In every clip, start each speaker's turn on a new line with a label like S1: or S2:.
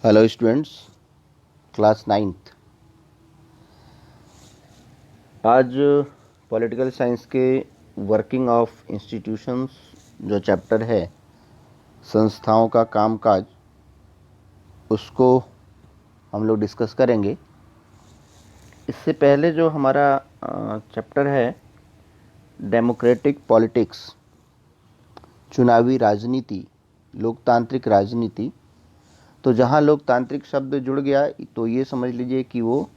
S1: Hello students, class 9th। आज political science के working of institutions जो चैप्टर है, संस्थाओं का कामकाज, उसको हम लोग डिस्कस करेंगे। इससे पहले जो हमारा चैप्टर है डेमोक्रेटिक पॉलिटिक्स, चुनावी राजनीति, लोकतांत्रिक राजनीति, तो जहाँ लोकतांत्रिक शब्द जुड़ गया तो ये समझ लीजिए कि वो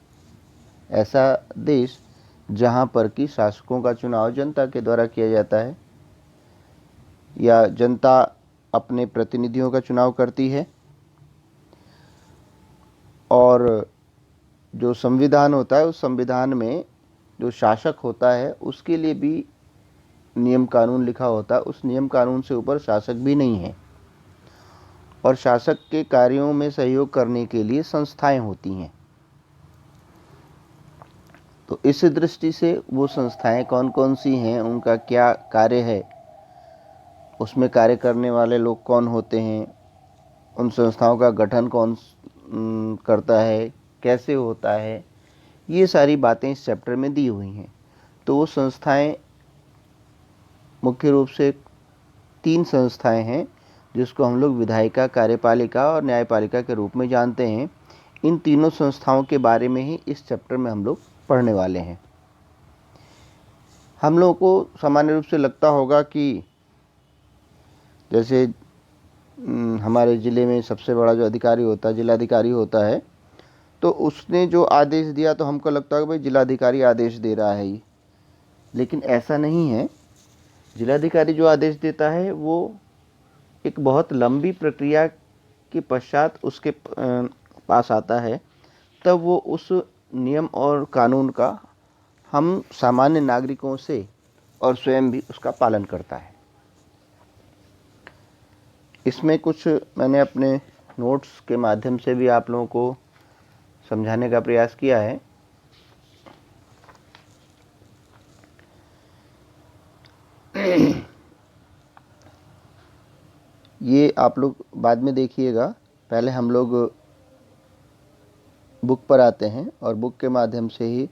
S1: ऐसा देश जहाँ पर कि शासकों का चुनाव जनता के द्वारा किया जाता है या जनता अपने प्रतिनिधियों का चुनाव करती है, और जो संविधान होता है उस संविधान में जो शासक होता है उसके लिए भी नियम कानून लिखा होता है। उस नियम कानून से ऊपर शासक भी नहीं है, और शासक के कार्यों में सहयोग करने के लिए संस्थाएं होती हैं। तो इस दृष्टि से वो संस्थाएं कौन कौन सी हैं, उनका क्या कार्य है, उसमें कार्य करने वाले लोग कौन होते हैं, उन संस्थाओं का गठन कौन करता है, कैसे होता है, ये सारी बातें इस चैप्टर में दी हुई हैं। तो वो संस्थाएं मुख्य रूप से 3 संस्थाएं हैं जिसको हम लोग विधायिका, कार्यपालिका और न्यायपालिका के रूप में जानते हैं। इन तीनों संस्थाओं के बारे में ही इस चैप्टर में हम लोग पढ़ने वाले हैं। हम लोगों को सामान्य रूप से लगता होगा कि जैसे हमारे ज़िले में सबसे बड़ा जो अधिकारी होता है, जिलाधिकारी होता है, तो उसने जो आदेश दिया तो हमको लगता है कि भाई जिलाधिकारी आदेश दे रहा है ये, लेकिन ऐसा नहीं है। जिलाधिकारी जो आदेश देता है वो एक बहुत लंबी प्रक्रिया के पश्चात उसके पास आता है, तब वो उस नियम और कानून का हम सामान्य नागरिकों से और स्वयं भी उसका पालन करता है। इसमें कुछ मैंने अपने नोट्स के माध्यम से भी आप लोगों को समझाने का प्रयास किया है। ये आप लोग बाद में देखिएगा, पहले हम लोग बुक पर आते हैं और बुक के माध्यम से ही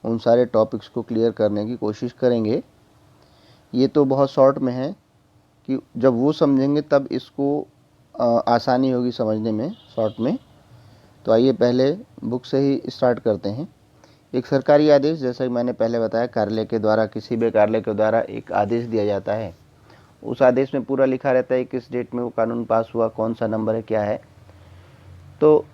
S1: उन सारे टॉपिक्स को क्लियर करने की कोशिश करेंगे। ये तो बहुत शॉर्ट में है कि जब वो समझेंगे तब इसको आसानी होगी समझने में शॉर्ट में। तो आइए पहले बुक से ही स्टार्ट करते हैं। एक सरकारी आदेश, जैसा कि मैंने पहले बताया, कार्यालय के द्वारा, किसी भी कार्यालय के द्वारा एक आदेश दिया जाता है। उस आदेश में पूरा लिखा रहता है किस डेट में वो कानून पास हुआ, कौन सा नंबर है, क्या है। तो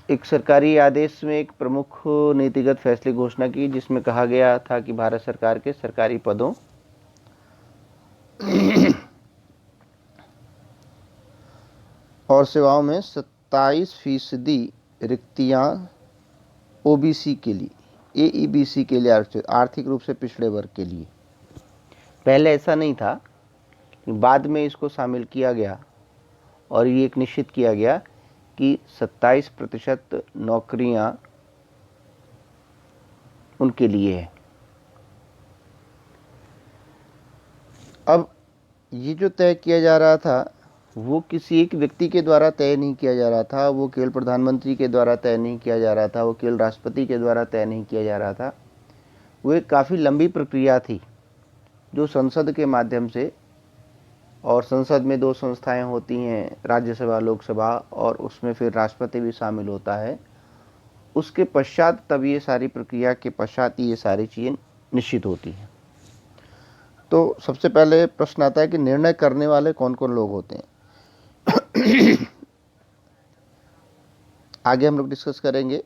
S1: एक सरकारी आदेश में एक प्रमुख नीतिगत फैसले घोषणा की, जिसमें कहा गया था कि भारत सरकार के सरकारी पदों और सेवाओं में 27% रिक्तियां ओबीसी के लिए, एईबीसी के लिए, आर्थिक रूप से पिछड़े वर्ग के लिए। पहले ऐसा नहीं था, बाद में इसको शामिल किया गया और ये एक निश्चित किया गया कि 27% नौकरियां उनके लिए है। अब ये जो तय किया जा रहा था वो किसी एक व्यक्ति के द्वारा तय नहीं किया जा रहा था, वो केवल प्रधानमंत्री के द्वारा तय नहीं किया जा रहा था, वो केवल राष्ट्रपति के द्वारा तय नहीं किया जा रहा था। वो एक काफ़ी लंबी प्रक्रिया थी जो संसद के माध्यम से, और संसद में 2 संस्थाएं होती हैं, राज्यसभा, लोकसभा, और उसमें फिर राष्ट्रपति भी शामिल होता है। उसके पश्चात तब ये सारी प्रक्रिया के पश्चात ये सारी चीज़ें निश्चित होती हैं। तो सबसे पहले प्रश्न आता है कि निर्णय करने वाले कौन कौन लोग होते हैं। आगे हम लोग डिस्कस करेंगे।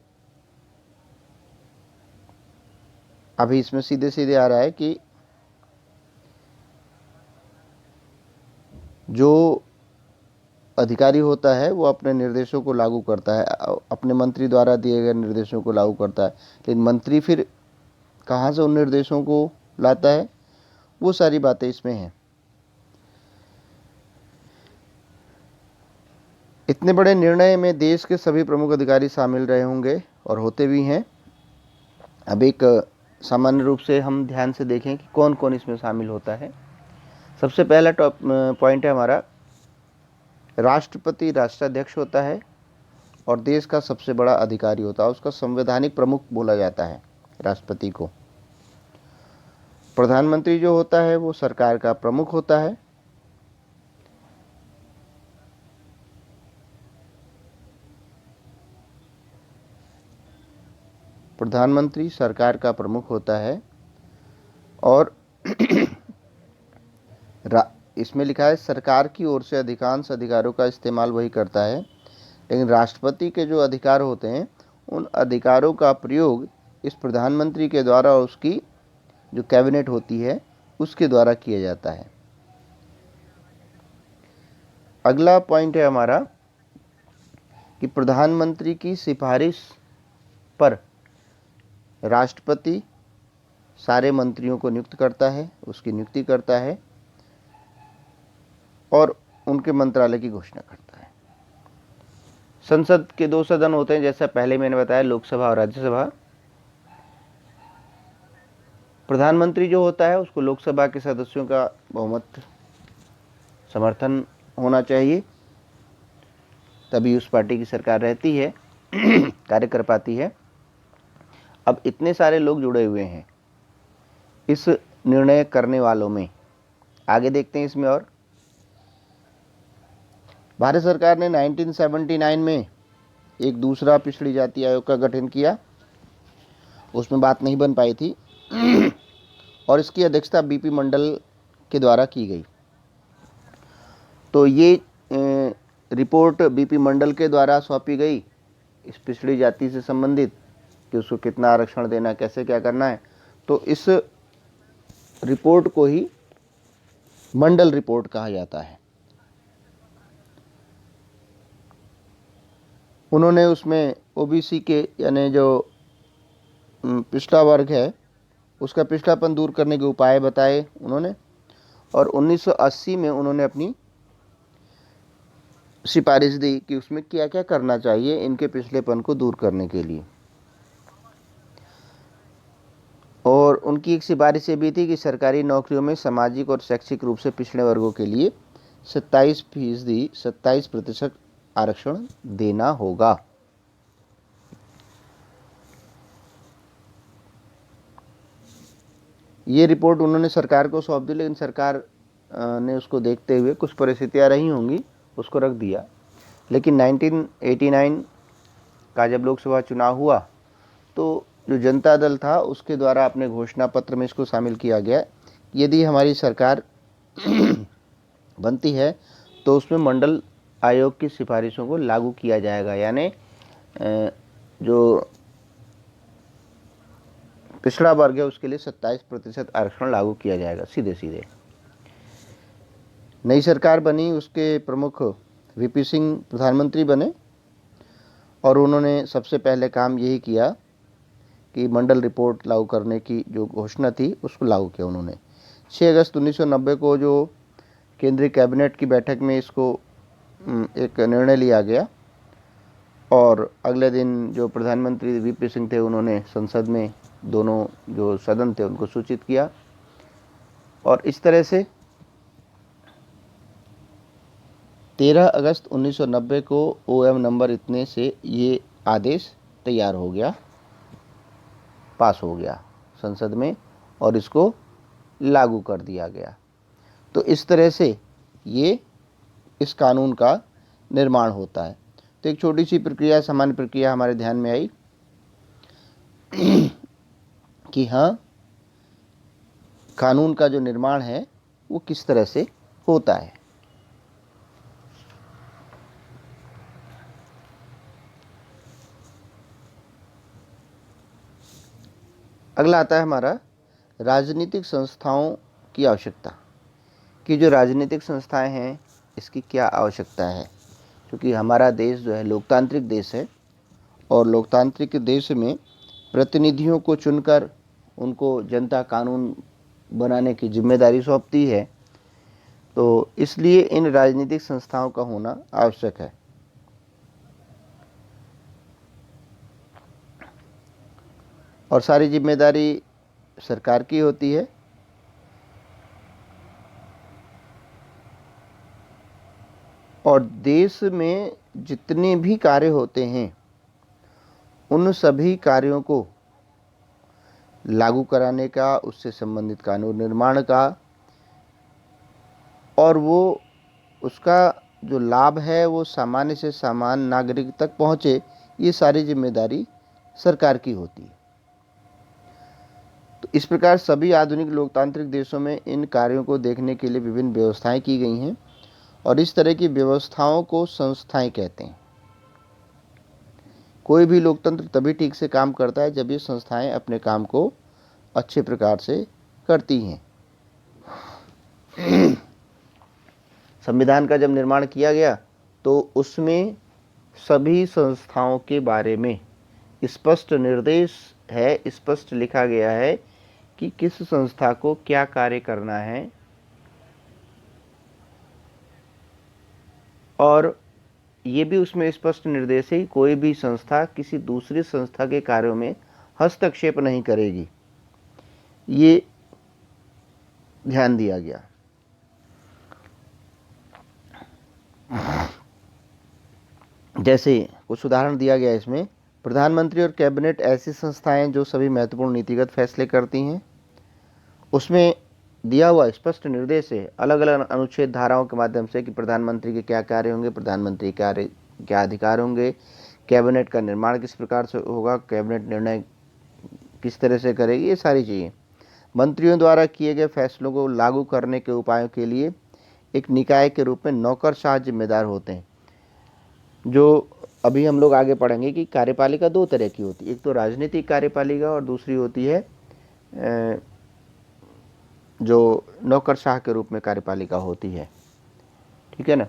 S1: अभी इसमें सीधे सीधे आ रहा है कि जो अधिकारी होता है वो अपने निर्देशों को लागू करता है, अपने मंत्री द्वारा दिए गए निर्देशों को लागू करता है, लेकिन मंत्री फिर कहाँ से उन निर्देशों को लाता है, वो सारी बातें इसमें हैं। इतने बड़े निर्णय में देश के सभी प्रमुख अधिकारी शामिल रहे होंगे और होते भी हैं। अब एक सामान्य रूप से हम ध्यान से देखें कि कौन कौन इसमें शामिल होता है। सबसे पहला पॉइंट है हमारा राष्ट्रपति राष्ट्राध्यक्ष होता है और देश का सबसे बड़ा अधिकारी होता है, उसका संवैधानिक प्रमुख बोला जाता है राष्ट्रपति को। प्रधानमंत्री जो होता है वो सरकार का प्रमुख होता है। प्रधानमंत्री सरकार का प्रमुख होता है और इसमें लिखा है सरकार की ओर से अधिकांश अधिकारों का इस्तेमाल वही करता है, लेकिन राष्ट्रपति के जो अधिकार होते हैं उन अधिकारों का प्रयोग इस प्रधानमंत्री के द्वारा और उसकी जो कैबिनेट होती है उसके द्वारा किया जाता है। अगला पॉइंट है हमारा कि प्रधानमंत्री की सिफारिश पर राष्ट्रपति सारे मंत्रियों को नियुक्त करता है, उसकी नियुक्ति करता है और उनके मंत्रालय की घोषणा करता है। संसद के 2 सदन होते हैं, जैसा पहले मैंने बताया, लोकसभा और राज्यसभा। प्रधानमंत्री जो होता है उसको लोकसभा के सदस्यों का बहुमत समर्थन होना चाहिए, तभी उस पार्टी की सरकार रहती है, कार्य कर पाती है। अब इतने सारे लोग जुड़े हुए हैं इस निर्णय करने वालों में, आगे देखते हैं इसमें। और भारत सरकार ने 1979 में एक दूसरा पिछड़ी जाति आयोग का गठन किया, उसमें बात नहीं बन पाई थी और इसकी अध्यक्षता बीपी मंडल के द्वारा की गई। तो ये रिपोर्ट बीपी मंडल के द्वारा सौंपी गई इस पिछड़ी जाति से संबंधित कि उसको कितना आरक्षण देना, कैसे क्या करना है। तो इस रिपोर्ट को ही मंडल रिपोर्ट कहा जाता है। उन्होंने उसमें ओबीसी के यानी जो पिछड़ा वर्ग है उसका पिछड़ापन दूर करने के उपाय बताए उन्होंने, और 1980 में उन्होंने अपनी सिफारिश दी कि उसमें क्या क्या करना चाहिए इनके पिछड़ेपन को दूर करने के लिए। और उनकी एक सिफारिश ये भी थी कि सरकारी नौकरियों में सामाजिक और शैक्षिक रूप से पिछड़े वर्गों के लिए 27% आरक्षण देना होगा। ये रिपोर्ट उन्होंने सरकार को सौंप दी, लेकिन सरकार ने उसको देखते हुए, कुछ परिस्थितियां रही होंगी, उसको रख दिया। लेकिन 1989 का जब लोकसभा चुनाव हुआ तो जो जनता दल था उसके द्वारा अपने घोषणा पत्र में इसको शामिल किया गया, यदि हमारी सरकार बनती है तो उसमें मंडल आयोग की सिफारिशों को लागू किया जाएगा, यानी जो पिछड़ा वर्ग है उसके लिए 27% आरक्षण लागू किया जाएगा सीधे सीधे। नई सरकार बनी, उसके प्रमुख वीपी सिंह प्रधानमंत्री बने और उन्होंने सबसे पहले काम यही किया कि मंडल रिपोर्ट लागू करने की जो घोषणा थी उसको लागू किया उन्होंने। 6 अगस्त 1990 को जो केंद्रीय कैबिनेट की बैठक में इसको एक निर्णय लिया गया और अगले दिन जो प्रधानमंत्री वीपी सिंह थे उन्होंने संसद में दोनों जो सदन थे उनको सूचित किया और इस तरह से 13 अगस्त 1990 को OM नंबर इतने से ये आदेश तैयार हो गया, पास हो गया संसद में और इसको लागू कर दिया गया। तो इस तरह से ये इस कानून का निर्माण होता है। तो एक छोटी सी प्रक्रिया, सामान्य प्रक्रिया हमारे ध्यान में आई कि हाँ, कानून का जो निर्माण है वो किस तरह से होता है। अगला आता है हमारा राजनीतिक संस्थाओं की आवश्यकता, कि जो राजनीतिक संस्थाएं हैं इसकी क्या आवश्यकता है, क्योंकि हमारा देश जो है लोकतांत्रिक देश है और लोकतांत्रिक देश में प्रतिनिधियों को चुनकर उनको जनता कानून बनाने की जिम्मेदारी सौंपती है। तो इसलिए इन राजनीतिक संस्थाओं का होना आवश्यक है। और सारी जिम्मेदारी सरकार की होती है। और देश में जितने भी कार्य होते हैं उन सभी कार्यों को लागू कराने का, उससे संबंधित कानून निर्माण का, और वो उसका जो लाभ है वो सामान्य से सामान्य नागरिक तक पहुँचे, ये सारी जिम्मेदारी सरकार की होती है। तो इस प्रकार सभी आधुनिक लोकतांत्रिक देशों में इन कार्यों को देखने के लिए विभिन्न व्यवस्थाएं की गई हैं और इस तरह की व्यवस्थाओं को संस्थाएं कहते हैं। कोई भी लोकतंत्र तभी ठीक से काम करता है जब ये संस्थाएं अपने काम को अच्छे प्रकार से करती हैं। संविधान का जब निर्माण किया गया तो उसमें सभी संस्थाओं के बारे में स्पष्ट निर्देश है, स्पष्ट लिखा गया है कि किस संस्था को क्या कार्य करना है, और ये भी उसमें स्पष्ट निर्देश है कि कोई भी संस्था किसी दूसरी संस्था के कार्यों में हस्तक्षेप नहीं करेगी, ये ध्यान दिया गया। जैसे कुछ उदाहरण दिया गया इसमें, प्रधानमंत्री और कैबिनेट ऐसी संस्थाएं जो सभी महत्वपूर्ण नीतिगत फैसले करती हैं। उसमें दिया हुआ स्पष्ट निर्देश है अलग अलग अनुच्छेद धाराओं के माध्यम से कि प्रधानमंत्री के क्या कार्य होंगे, प्रधानमंत्री कार्य क्या अधिकार होंगे, कैबिनेट का निर्माण किस प्रकार से होगा, कैबिनेट निर्णय किस तरह से करेगी, ये सारी चीज़ें। मंत्रियों द्वारा किए गए फैसलों को लागू करने के उपायों के लिए एक निकाय के रूप में नौकरशाह जिम्मेदार होते हैं। जो अभी हम लोग आगे पढ़ेंगे कि कार्यपालिका दो तरह की होती है, एक तो राजनीतिक कार्यपालिका और दूसरी होती है जो नौकरशाह के रूप में कार्यपालिका होती है। ठीक है ना।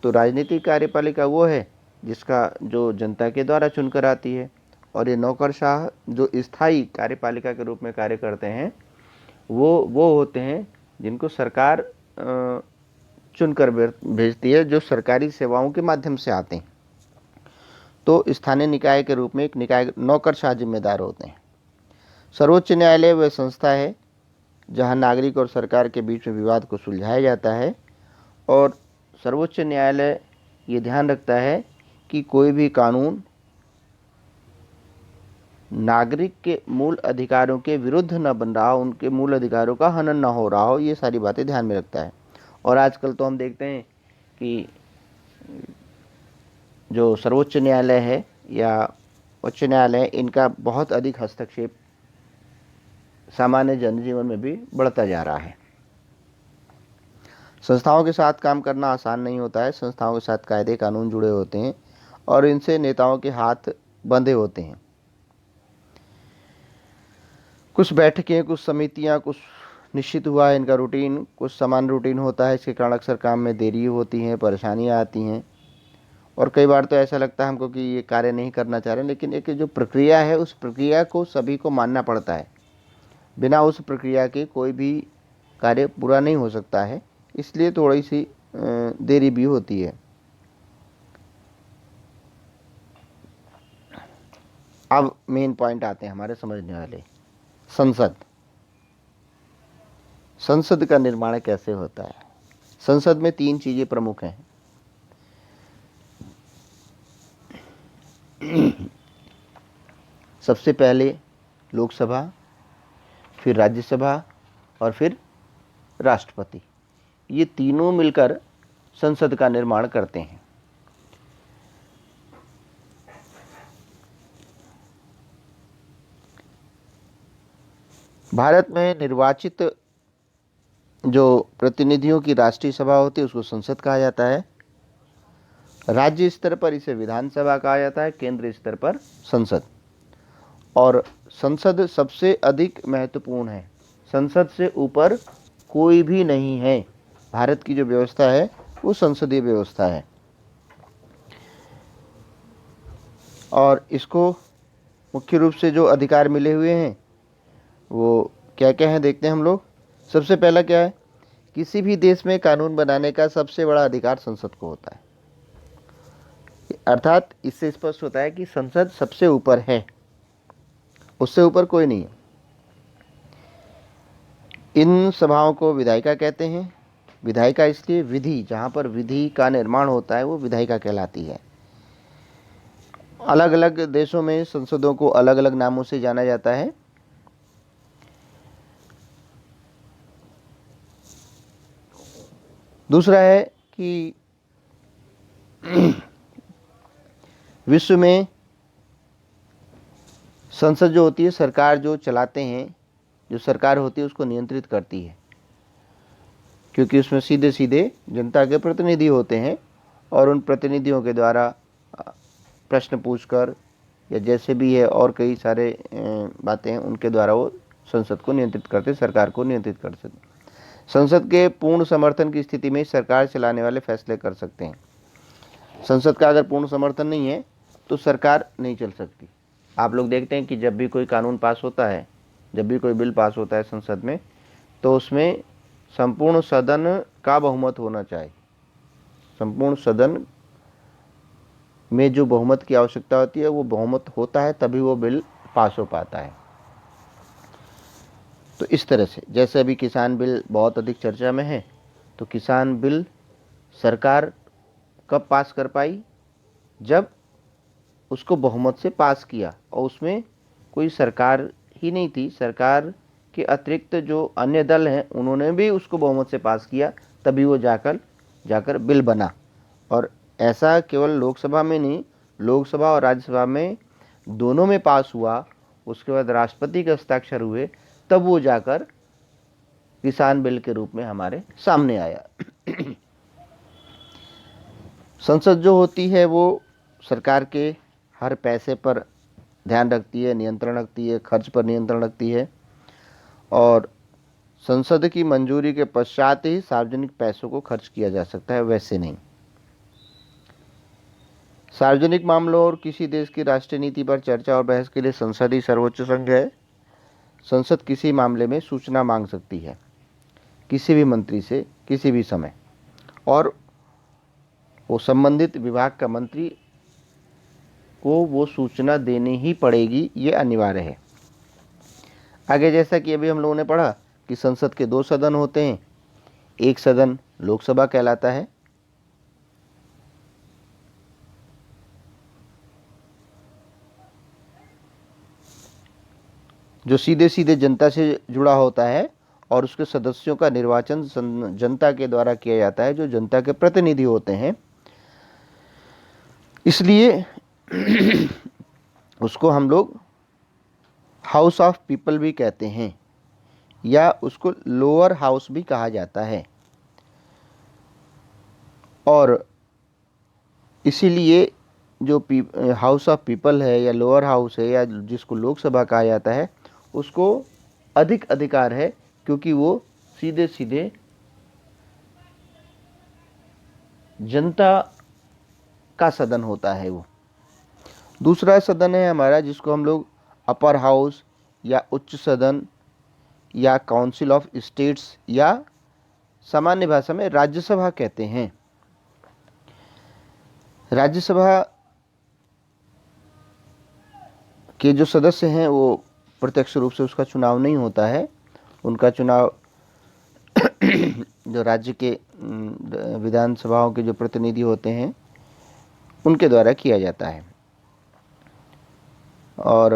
S1: तो राजनीतिक कार्यपालिका वो है जिसका जो जनता के द्वारा चुनकर आती है, और ये नौकरशाह जो स्थायी कार्यपालिका के रूप में कार्य करते हैं वो होते हैं जिनको सरकार चुनकर भेजती है, जो सरकारी सेवाओं के माध्यम से आते हैं। तो स्थानीय निकाय के रूप में एक निकाय नौकरशाह जिम्मेदार होते हैं। सर्वोच्च न्यायालय वह संस्था है जहां नागरिक और सरकार के बीच में विवाद को सुलझाया जाता है, और सर्वोच्च न्यायालय ये ध्यान रखता है कि कोई भी कानून नागरिक के मूल अधिकारों के विरुद्ध न बन रहा हो, उनके मूल अधिकारों का हनन न हो रहा हो, ये सारी बातें ध्यान में रखता है। और आजकल तो हम देखते हैं कि जो सर्वोच्च न्यायालय है या उच्च न्यायालय, इनका बहुत अधिक हस्तक्षेप सामान्य जनजीवन में भी बढ़ता जा रहा है। संस्थाओं के साथ काम करना आसान नहीं होता है। संस्थाओं के साथ कायदे कानून जुड़े होते हैं और इनसे नेताओं के हाथ बंधे होते हैं। कुछ बैठकें, कुछ समितियां, कुछ निश्चित हुआ है इनका रूटीन, कुछ समान रूटीन होता है। इसके कारण अक्सर काम में देरी होती है, परेशानियां आती हैं, और कई बार तो ऐसा लगता है हमको कि ये कार्य नहीं करना चाह रहे, लेकिन एक जो प्रक्रिया है उस प्रक्रिया को सभी को मानना पड़ता है। बिना उस प्रक्रिया के कोई भी कार्य पूरा नहीं हो सकता है, इसलिए थोड़ी सी देरी भी होती है। अब मेन पॉइंट आते हैं हमारे समझने वाले। संसद। संसद का निर्माण कैसे होता है? संसद में तीन चीजें प्रमुख हैं। सबसे पहले लोकसभा, फिर राज्यसभा और फिर राष्ट्रपति। ये तीनों मिलकर संसद का निर्माण करते हैं। भारत में निर्वाचित जो प्रतिनिधियों की राष्ट्रीय सभा होती है उसको संसद कहा जाता है। राज्य स्तर पर इसे विधानसभा कहा जाता है, केंद्र स्तर पर संसद। और संसद सबसे अधिक महत्वपूर्ण है। संसद से ऊपर कोई भी नहीं है। भारत की जो व्यवस्था है वो संसदीय व्यवस्था है, और इसको मुख्य रूप से जो अधिकार मिले हुए हैं वो क्या क्या है देखते हैं हम लोग। सबसे पहला क्या है, किसी भी देश में कानून बनाने का सबसे बड़ा अधिकार संसद को होता है। अर्थात इससे स्पष्ट होता है कि संसद सबसे ऊपर है, उससे ऊपर कोई नहीं है। इन सभाओं को विधायिका कहते हैं विधायिका इसलिए विधि, जहाँ पर विधि का निर्माण होता है वो विधायिका कहलाती है। अलग अलग देशों में संसदों को अलग अलग नामों से जाना जाता है। दूसरा है कि विश्व में संसद जो होती है, सरकार जो चलाते हैं, जो सरकार होती है उसको नियंत्रित करती है, क्योंकि उसमें सीधे सीधे जनता के प्रतिनिधि होते हैं और उन प्रतिनिधियों के द्वारा प्रश्न पूछकर या जैसे भी है और कई सारे बातें हैं, उनके द्वारा वो संसद को नियंत्रित करते, सरकार को नियंत्रित कर सकते। संसद के पूर्ण समर्थन की स्थिति में सरकार चलाने वाले फैसले कर सकते हैं। संसद का अगर पूर्ण समर्थन नहीं है तो सरकार नहीं चल सकती। आप लोग देखते हैं कि जब भी कोई कानून पास होता है, जब भी कोई बिल पास होता है संसद में, तो उसमें संपूर्ण सदन का बहुमत होना चाहिए। संपूर्ण सदन में जो बहुमत की आवश्यकता होती है वो बहुमत होता है, तभी वो बिल पास हो पाता है। तो इस तरह से जैसे अभी किसान बिल बहुत अधिक चर्चा में है, तो किसान बिल सरकार कब पास कर पाई? जब उसको बहुमत से पास किया, और उसमें कोई सरकार ही नहीं थी, सरकार के अतिरिक्त जो अन्य दल हैं उन्होंने भी उसको बहुमत से पास किया, तभी वो जाकर बिल बना। और ऐसा केवल लोकसभा में नहीं, लोकसभा और राज्यसभा में दोनों में पास हुआ। उसके बाद राष्ट्रपति के हस्ताक्षर हुए, तब वो जाकर किसान बिल के रूप में हमारे सामने आया। संसद जो होती है वो सरकार के हर पैसे पर ध्यान रखती है, नियंत्रण रखती है, खर्च पर नियंत्रण रखती है, और संसद की मंजूरी के पश्चात ही सार्वजनिक पैसों को खर्च किया जा सकता है, वैसे नहीं। सार्वजनिक मामलों और किसी देश की राष्ट्रीय नीति पर चर्चा और बहस के लिए संसद ही सर्वोच्च संघ है। संसद किसी मामले में सूचना मांग सकती है किसी भी मंत्री से किसी भी समय, और वो संबंधित विभाग का मंत्री को वो सूचना देनी ही पड़ेगी, ये अनिवार्य है। आगे जैसा कि अभी हम लोगों ने पढ़ा कि संसद के 2 सदन होते हैं। एक सदन लोकसभा कहलाता है, जो सीधे सीधे जनता से जुड़ा होता है, और उसके सदस्यों का निर्वाचन जनता के द्वारा किया जाता है, जो जनता के प्रतिनिधि होते हैं। इसलिए उसको हम लोग हाउस ऑफ पीपल भी कहते हैं, या उसको लोअर हाउस भी कहा जाता है। और इसीलिए जो हाउस ऑफ पीपल है या लोअर हाउस है या जिसको लोकसभा कहा जाता है, उसको अधिक अधिकार है, क्योंकि वो सीधे सीधे जनता का सदन होता है। वो दूसरा सदन है हमारा जिसको हम लोग अपर हाउस या उच्च सदन या काउंसिल ऑफ स्टेट्स या सामान्य भाषा में राज्यसभा कहते हैं। राज्यसभा के जो सदस्य हैं वो प्रत्यक्ष रूप से उसका चुनाव नहीं होता है, उनका चुनाव जो राज्य के विधानसभाओं के जो प्रतिनिधि होते हैं उनके द्वारा किया जाता है। और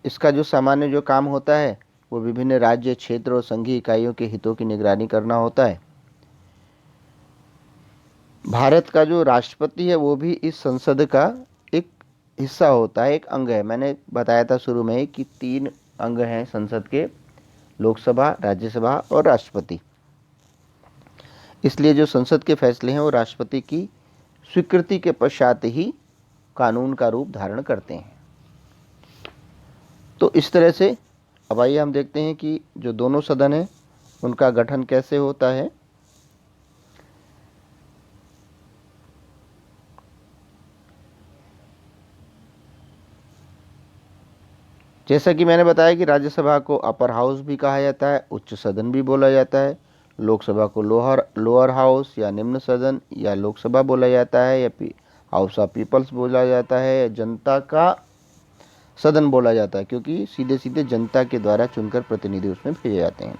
S1: इसका जो सामान्य जो काम होता है वो विभिन्न राज्य, क्षेत्र और संघीय इकाइयों के हितों की निगरानी करना होता है। भारत का जो राष्ट्रपति है वो भी इस संसद का एक हिस्सा होता है, एक अंग है। मैंने बताया था शुरू में कि 3 अंग हैं संसद के, लोकसभा, राज्यसभा और राष्ट्रपति। इसलिए जो संसद के फैसले हैं वो राष्ट्रपति की स्वीकृति के पश्चात ही कानून का रूप धारण करते हैं। तो इस तरह से अब आइए हम देखते हैं कि जो दोनों सदन हैं उनका गठन कैसे होता है। जैसा कि मैंने बताया कि राज्यसभा को अपर हाउस भी कहा जाता है, उच्च सदन भी बोला जाता है। लोकसभा को लोअर हाउस या निम्न सदन या लोकसभा बोला जाता है, या हाउस ऑफ पीपल्स बोला जाता है, या जनता का सदन बोला जाता है, क्योंकि सीधे सीधे जनता के द्वारा चुनकर प्रतिनिधि उसमें भेजे जाते हैं।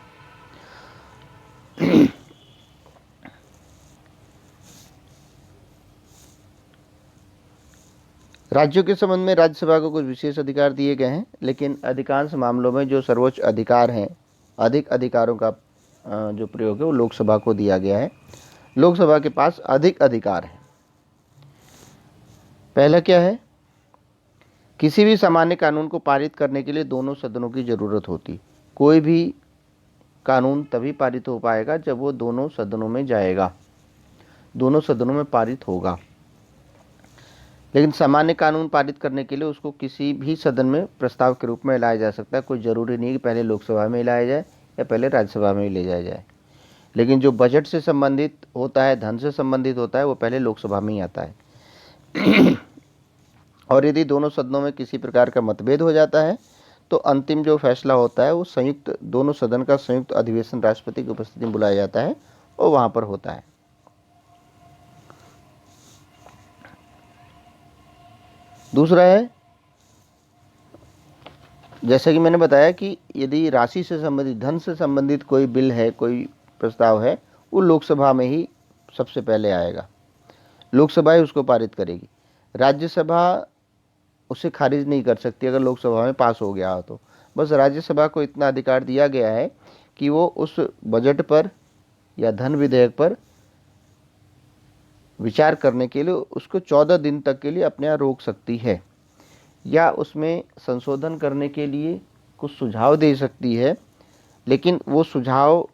S1: राज्यों के संबंध में राज्यसभा को कुछ विशेष अधिकार दिए गए हैं, लेकिन अधिकांश मामलों में जो सर्वोच्च अधिकार हैं, अधिक अधिकारों का जो प्रयोग है वो लोकसभा को दिया गया है। लोकसभा के पास अधिक अधिकार है। पहला क्या है? किसी भी सामान्य कानून को पारित करने के लिए दोनों सदनों की जरूरत होती। कोई भी कानून तभी पारित हो पाएगा जब वो दोनों सदनों में जाएगा, दोनों सदनों में पारित होगा। लेकिन सामान्य कानून पारित करने के लिए उसको किसी भी सदन में प्रस्ताव के रूप में लाया जा सकता है। कोई ज़रूरी नहीं कि पहले लोकसभा में लाया जाए या पहले राज्यसभा में ले जाया जाए। लेकिन जो बजट से संबंधित होता है, धन से संबंधित होता है, वो पहले लोकसभा में ही आता है। और यदि दोनों सदनों में किसी प्रकार का मतभेद हो जाता है तो अंतिम जो फैसला होता है वो संयुक्त दोनों सदन का संयुक्त अधिवेशन राष्ट्रपति की उपस्थिति में बुलाया जाता है और वहाँ पर होता है। दूसरा है, जैसा कि मैंने बताया कि यदि राशि से संबंधित, धन से संबंधित कोई बिल है, कोई प्रस्ताव है, वो लोकसभा में ही सबसे पहले आएगा। लोकसभा ही उसको पारित करेगी। राज्यसभा उसे खारिज नहीं कर सकती अगर लोकसभा में पास हो गया हो तो। बस राज्यसभा को इतना अधिकार दिया गया है कि वो उस बजट पर या धन विधेयक पर विचार करने के लिए उसको 14 दिन तक के लिए अपने यहाँ रोक सकती है, या उसमें संशोधन करने के लिए कुछ सुझाव दे सकती है। लेकिन वो सुझाव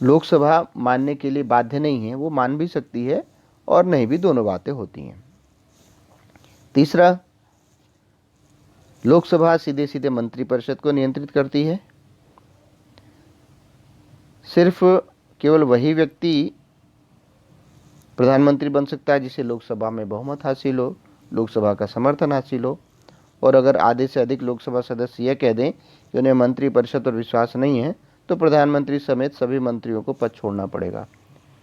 S1: लोकसभा मानने के लिए बाध्य नहीं है। वो मान भी सकती है और नहीं भी, दोनों बातें होती हैं। तीसरा, लोकसभा सीधे सीधे मंत्रिपरिषद को नियंत्रित करती है। सिर्फ केवल वही व्यक्ति प्रधानमंत्री बन सकता है जिसे लोकसभा में बहुमत हासिल हो, लोकसभा का समर्थन हासिल हो। और अगर आधे से अधिक लोकसभा सदस्य यह कह दें कि उन्हें मंत्रिपरिषद पर विश्वास नहीं है तो प्रधानमंत्री समेत सभी मंत्रियों को पद छोड़ना पड़ेगा।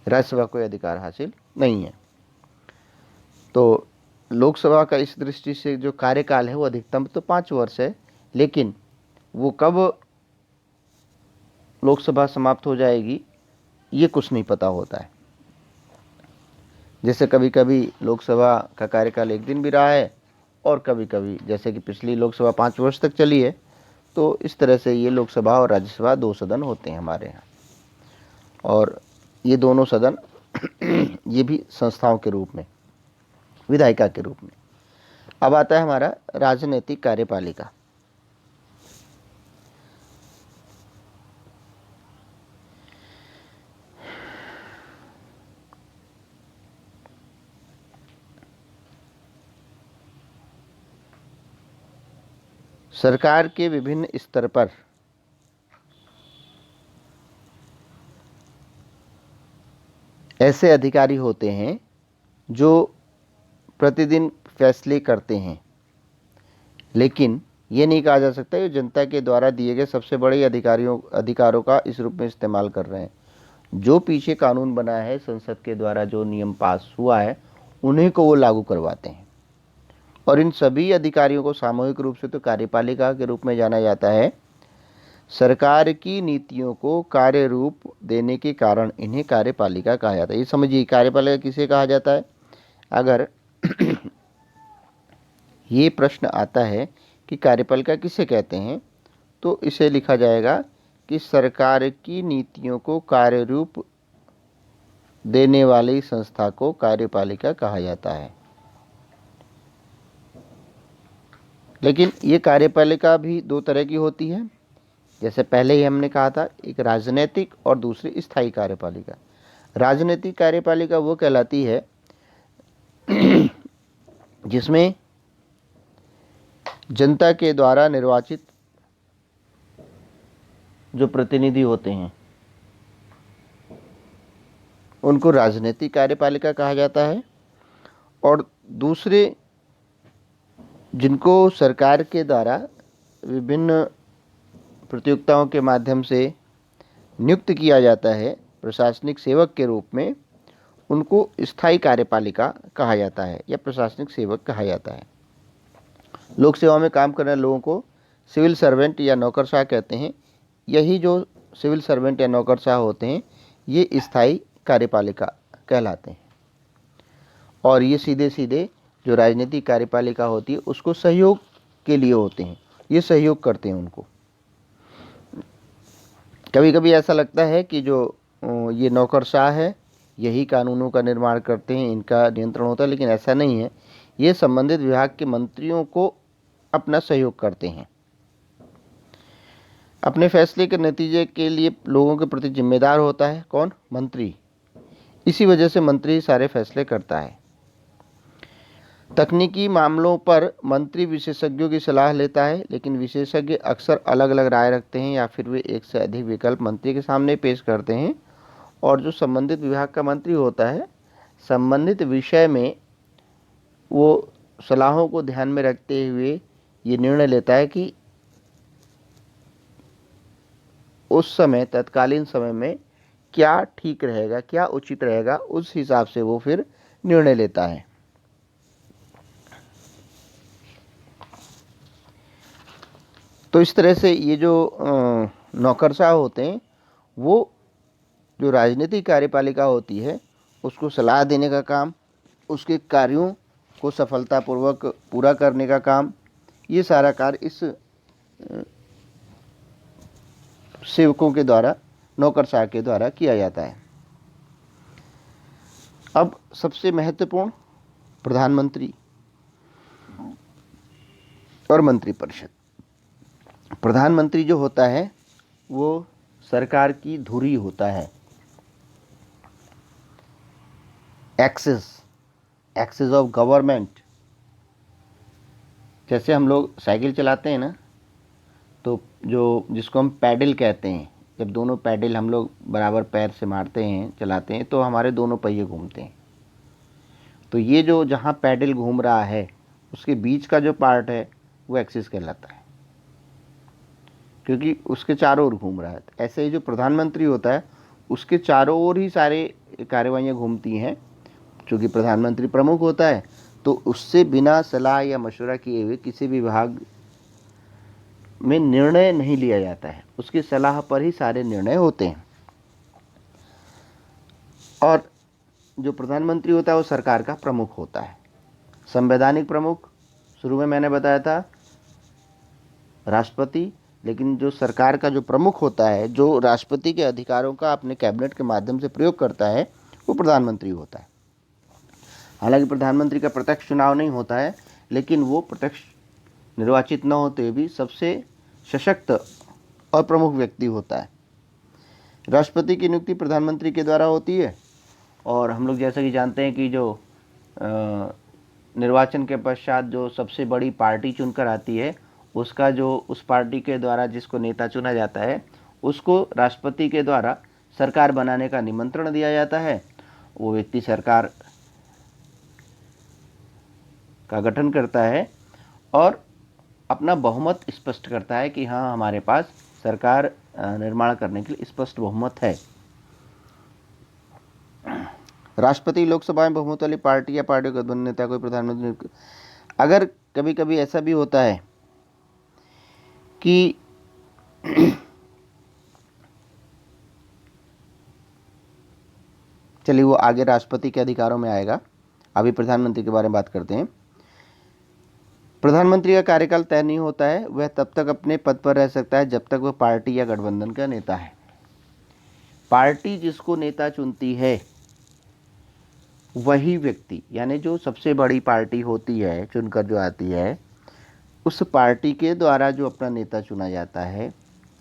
S1: राज्यसभा को अधिकार हासिल नहीं है। तो लोकसभा का इस दृष्टि से जो कार्यकाल है वो अधिकतम तो 5 वर्ष है, लेकिन वो कब लोकसभा समाप्त हो जाएगी ये कुछ नहीं पता होता है। जैसे कभी कभी लोकसभा का कार्यकाल 1 दिन भी रहा है और कभी कभी, जैसे कि पिछली लोकसभा 5 वर्ष तक चली है, तो इस तरह से ये लोकसभा और राज्यसभा 2 सदन होते हैं हमारे यहाँ। और ये दोनों सदन ये भी संस्थाओं के रूप में, विधायिका के रूप में। अब आता है हमारा राजनीतिक कार्यपालिका। सरकार के विभिन्न स्तर पर ऐसे अधिकारी होते हैं जो प्रतिदिन फैसले करते हैं, लेकिन ये नहीं कहा जा सकता कि जनता के द्वारा दिए गए सबसे बड़े अधिकारों का इस रूप में इस्तेमाल कर रहे हैं। जो पीछे कानून बना है, संसद के द्वारा जो नियम पास हुआ है, उन्हीं को वो लागू करवाते हैं। और इन सभी अधिकारियों को सामूहिक रूप से तो कार्यपालिका के रूप में जाना जाता है। सरकार की नीतियों को कार्य रूप देने के कारण इन्हें कार्यपालिका कहा जाता है। ये समझिए, कार्यपालिका किसे कहा जाता है। अगर ये प्रश्न आता है कि कार्यपालिका किसे कहते हैं, तो इसे लिखा जाएगा कि सरकार की नीतियों को कार्य रूप देने वाली संस्था को कार्यपालिका कहा जाता है। लेकिन ये कार्यपालिका भी 2 तरह की होती है। जैसे पहले ही हमने कहा था, एक राजनीतिक और दूसरी स्थायी कार्यपालिका। राजनीतिक कार्यपालिका वो कहलाती है जिसमें जनता के द्वारा निर्वाचित जो प्रतिनिधि होते हैं उनको राजनीतिक कार्यपालिका कहा जाता है। और दूसरे, जिनको सरकार के द्वारा विभिन्न प्रतियोगिताओं के माध्यम से नियुक्त किया जाता है प्रशासनिक सेवक के रूप में, उनको स्थायी कार्यपालिका कहा जाता है या प्रशासनिक सेवक कहा जाता है। लोक सेवा में काम करने वाले लोगों को सिविल सर्वेंट या नौकरशाह कहते हैं। यही जो सिविल सर्वेंट या नौकरशाह होते हैं, ये स्थायी कार्यपालिका कहलाते हैं। और ये सीधे सीधे जो राजनीतिक कार्यपालिका होती है उसको सहयोग के लिए होते हैं, ये सहयोग करते हैं उनको। कभी कभी ऐसा लगता है कि जो ये नौकरशाह है यही कानूनों का निर्माण करते हैं, इनका नियंत्रण होता है, लेकिन ऐसा नहीं है। ये संबंधित विभाग के मंत्रियों को अपना सहयोग करते हैं। अपने फैसले के नतीजे के लिए लोगों के प्रति जिम्मेदार होता है कौन? मंत्री। इसी वजह से मंत्री सारे फैसले करता है। तकनीकी मामलों पर मंत्री विशेषज्ञों की सलाह लेता है, लेकिन विशेषज्ञ अक्सर अलग अलग राय रखते हैं या फिर वे एक से अधिक विकल्प मंत्री के सामने पेश करते हैं। और जो संबंधित विभाग का मंत्री होता है, संबंधित विषय में वो सलाहों को ध्यान में रखते हुए ये निर्णय लेता है कि उस समय तत्कालीन समय में क्या ठीक रहेगा, क्या उचित रहेगा, उस हिसाब से वो फिर निर्णय लेता है। तो इस तरह से ये जो नौकरशाह होते हैं वो जो राजनीतिक कार्यपालिका होती है उसको सलाह देने का काम, उसके कार्यों को सफलतापूर्वक पूरा करने का काम, ये सारा कार्य इस सेवकों के द्वारा, नौकरशाह के द्वारा किया जाता है। अब सबसे महत्वपूर्ण प्रधानमंत्री और मंत्रिपरिषद। प्रधानमंत्री जो होता है वो सरकार की धुरी होता है, एक्सेस ऑफ गवर्नमेंट। जैसे हम लोग साइकिल चलाते हैं ना, तो जो जिसको हम पैडल कहते हैं, जब दोनों पैडल हम लोग बराबर पैर से मारते हैं, चलाते हैं, तो हमारे दोनों पहिए घूमते हैं। तो ये जो जहाँ पैडल घूम रहा है उसके बीच का जो पार्ट है वो एक्सिस कहलाता है, क्योंकि उसके चारों ओर घूम रहा है। ऐसे ही जो प्रधानमंत्री होता है उसके चारों ओर ही सारे कार्यवाहियाँ घूमती हैं। चूँकि प्रधानमंत्री प्रमुख होता है तो उससे बिना सलाह या मशवरा किए हुए किसी भी विभाग में निर्णय नहीं लिया जाता है, उसकी सलाह पर ही सारे निर्णय होते हैं। और जो प्रधानमंत्री होता है वो सरकार का प्रमुख होता है। संवैधानिक प्रमुख शुरू में मैंने बताया था राष्ट्रपति, लेकिन जो सरकार का जो प्रमुख होता है, जो राष्ट्रपति के अधिकारों का अपने कैबिनेट के माध्यम से प्रयोग करता है, वो प्रधानमंत्री होता है। हालांकि प्रधानमंत्री का प्रत्यक्ष चुनाव नहीं होता है, लेकिन वो प्रत्यक्ष निर्वाचित न होते हुए भी सबसे सशक्त और प्रमुख व्यक्ति होता है। राष्ट्रपति की नियुक्ति प्रधानमंत्री के द्वारा होती है। और हम लोग जैसा कि जानते हैं कि जो निर्वाचन के पश्चात जो सबसे बड़ी पार्टी चुनकर आती है, उसका जो उस पार्टी के द्वारा जिसको नेता चुना जाता है उसको राष्ट्रपति के द्वारा सरकार बनाने का निमंत्रण दिया जाता है। वो व्यक्ति सरकार का गठन करता है और अपना बहुमत स्पष्ट करता है कि हाँ, हमारे पास सरकार निर्माण करने के लिए स्पष्ट बहुमत है। राष्ट्रपति लोकसभा में बहुमत वाली पार्टी या पार्टी का गठबंधन नेता कोई प्रधानमंत्री। अगर कभी कभी ऐसा भी होता है कि चलिए वो आगे राष्ट्रपति के अधिकारों में आएगा, अभी प्रधानमंत्री के बारे में बात करते हैं। प्रधानमंत्री का कार्यकाल तय नहीं होता है, वह तब तक अपने पद पर रह सकता है जब तक वह पार्टी या गठबंधन का नेता है। पार्टी जिसको नेता चुनती है वही व्यक्ति, यानी जो सबसे बड़ी पार्टी होती है चुनकर जो आती है, उस पार्टी के द्वारा जो अपना नेता चुना जाता है